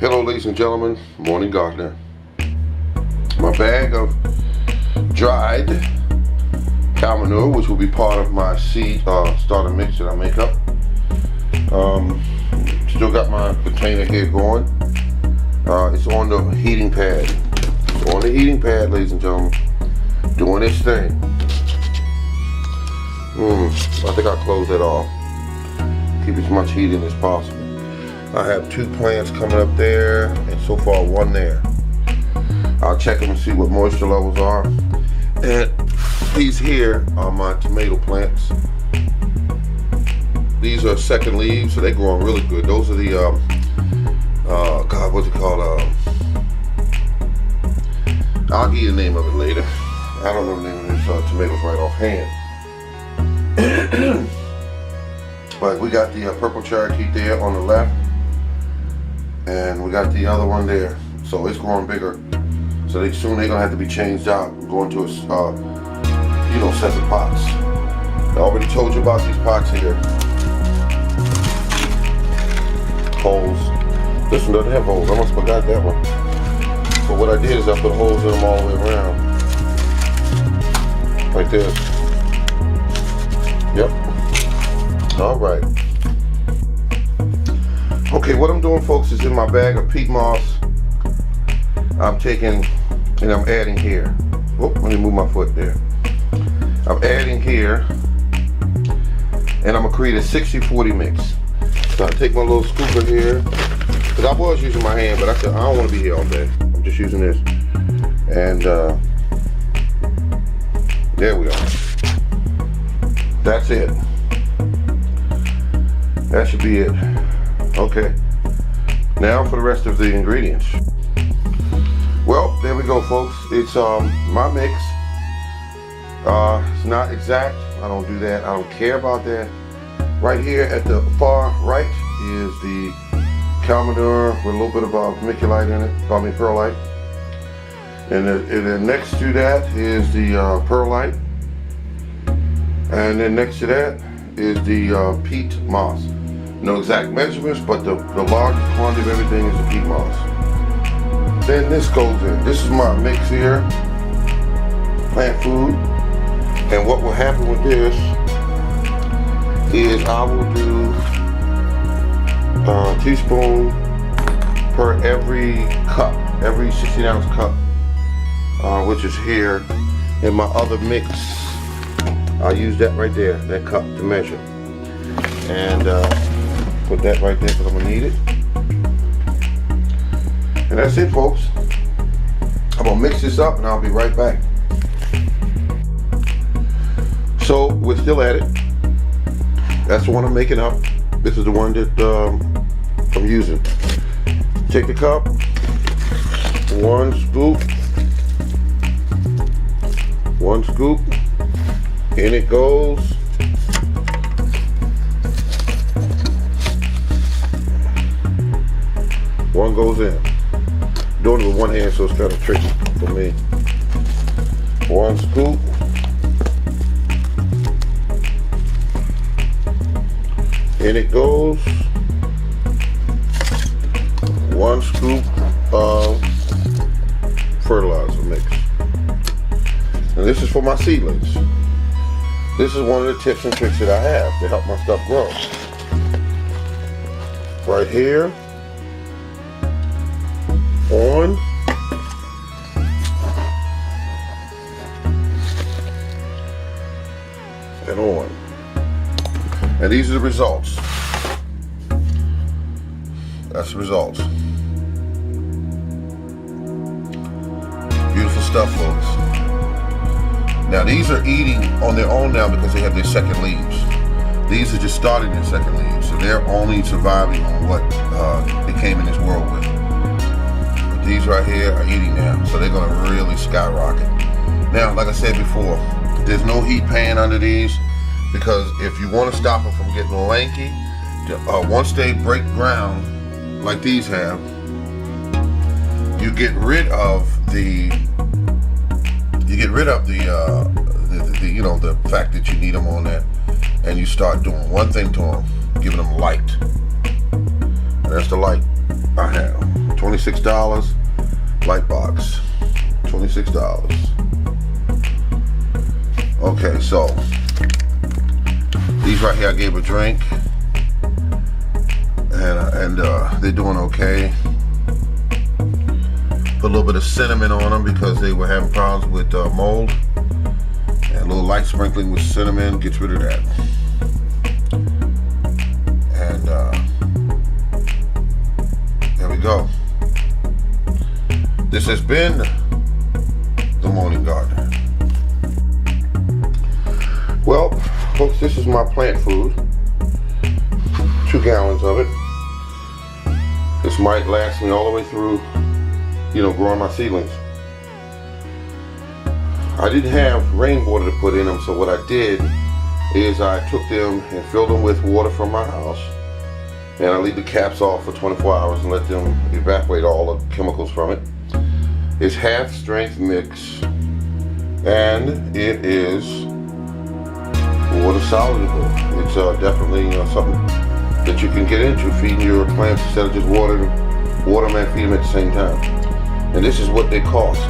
Hello ladies and gentlemen, morning gardener. My bag of dried cow manure, which will be part of my seed starter mix that I make up. Still got my container here going. It's on the heating pad. It's on the heating pad, ladies and gentlemen, doing its thing. I think I'll close that off. Keep as much heat in as possible. I have 2 plants coming up there, and so far 1 there. I'll check them and see what moisture levels are. And these here are my tomato plants. These are second leaves, so they're growing really good. Those are the, God, what's it called? I'll give you the name of it later. I don't know the name of this tomatoes right offhand. But we got the purple Cherokee there on the left. And we got the other one there, so it's growing bigger. So soon they're gonna have to be changed out and go into a, separate pots. I already told you about these pots here. Holes. This one doesn't have holes. I must have forgot that one. So what I did is I put holes in them all the way around, like this. Yep. All right. Okay, what I'm doing, folks, is in my bag of peat moss, I'm taking and I'm adding here. Whoop, let me move my foot there. I'm adding here, and I'm gonna create a 60-40 mix. So I take my little scooper here, because I was using my hand, but I said I don't want to be here all day. I'm just using this, and there we are. That's it. That should be it. Okay, now for the rest of the ingredients. Well, there we go, folks. It's my mix. It's not exact. I don't do that. I don't care about that. Right here at the far right is the cow manure with a little bit of vermiculite in it, perlite. And then next to that is the perlite. And then next to that is the peat moss. No exact measurements, but the largest quantity of everything is the peat moss. Then this goes in. This is my mix here, plant food. And what will happen with this is I will do a teaspoon per every cup, every 16-ounce cup, which is here. In my other mix, I'll use that right there, that cup to measure. And put that right there because I'm gonna need it. And that's it, folks. I'm gonna mix this up and I'll be right back. So we're still at it. That's the one I'm making up. This is the one that I'm using. Take the cup, 1 scoop, 1 scoop, in it goes. One goes in. Doing it with 1 hand, so it's kind of tricky for me. 1 scoop. In it goes. 1 scoop of fertilizer mix. And this is for my seedlings. This is one of the tips and tricks that I have to help my stuff grow. Right here. On and on. And these are the results. That's the results. Beautiful stuff, folks. Now these are eating on their own now because they have their second leaves. These are just starting their second leaves, so they're only surviving on what they came in this world with. These right here are eating now, so they're gonna really skyrocket. Now, like I said before, there's no heat pan under these because if you want to stop them from getting lanky, once they break ground like these have, you get rid of the fact that you need them on that, and you start doing one thing to them, giving them light. And that's the light. I have $26 light box, $26. Okay, so these right here I gave a drink, and they're doing okay. Put a little bit of cinnamon on them because they were having problems with mold, and a little light sprinkling with cinnamon gets rid of that. And there we go. This has been the Morning Gardener. Well, folks, this is my plant food. 2 gallons of it. This might last me all the way through, growing my seedlings. I didn't have rainwater to put in them, so what I did is I took them and filled them with water from my house, and I leave the caps off for 24 hours and let them evaporate all the chemicals from it. It's half strength mix, and it is water soluble. It's definitely something that you can get into, feeding your plants instead of just water them and feed them at the same time. And this is what they cost.